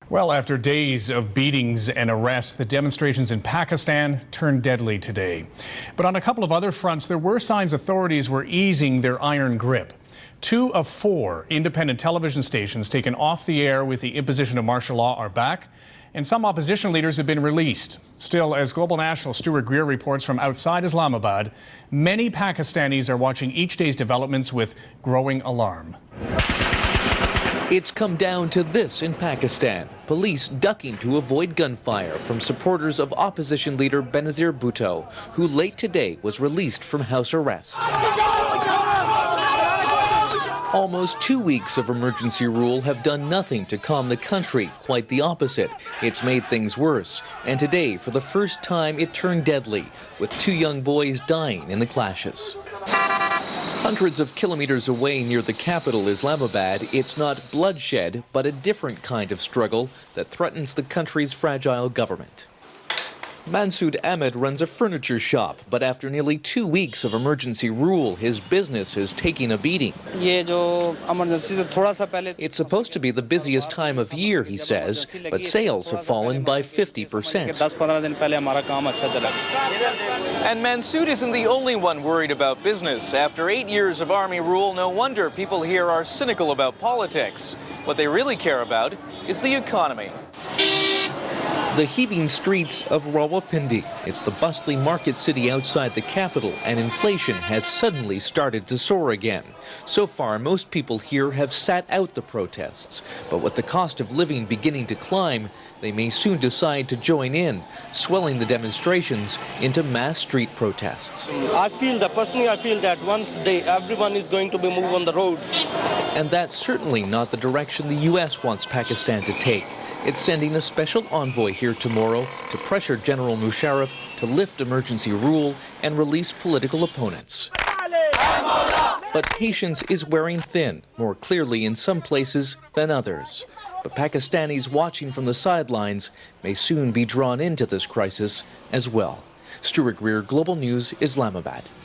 Well, after days of beatings and arrests, the demonstrations in Pakistan turned deadly today. But on a couple of other fronts, there were signs authorities were easing their iron grip. 2 of 4 independent television stations taken off the air with the imposition of martial law are back, and some opposition leaders have been released. Still, as Global National Stuart Greer reports from outside Islamabad, many Pakistanis are watching each day's developments with growing alarm. It's come down to this in Pakistan. Police ducking to avoid gunfire from supporters of opposition leader Benazir Bhutto, who late today was released from house arrest. Almost 2 weeks of emergency rule have done nothing to calm the country. Quite the opposite. It's made things worse. And today, for the first time, it turned deadly, with 2 young boys dying in the clashes. Hundreds of kilometers away near the capital, Islamabad, it's not bloodshed, but a different kind of struggle that threatens the country's fragile government. Mansood Ahmed runs a furniture shop, but after nearly 2 weeks of emergency rule, his business is taking a beating. It's supposed to be the busiest time of year, he says, but sales have fallen by 50%. And Mansood isn't the only one worried about business. After 8 years of army rule, no wonder people here are cynical about politics. What they really care about is the economy. The heaving streets of Rawalpindi. It's the bustling market city outside the capital, and inflation has suddenly started to soar again. So far, most people here have sat out the protests. But with the cost of living beginning to climb, they may soon decide to join in, swelling the demonstrations into mass street protests. Personally, I feel that once everyone is going to be moved on the roads. And that's certainly not the direction the U.S. wants Pakistan to take. It's sending a special envoy here tomorrow to pressure General Musharraf to lift emergency rule and release political opponents. But patience is wearing thin, more clearly in some places than others. But Pakistanis watching from the sidelines may soon be drawn into this crisis as well. Stuart Greer, Global News, Islamabad.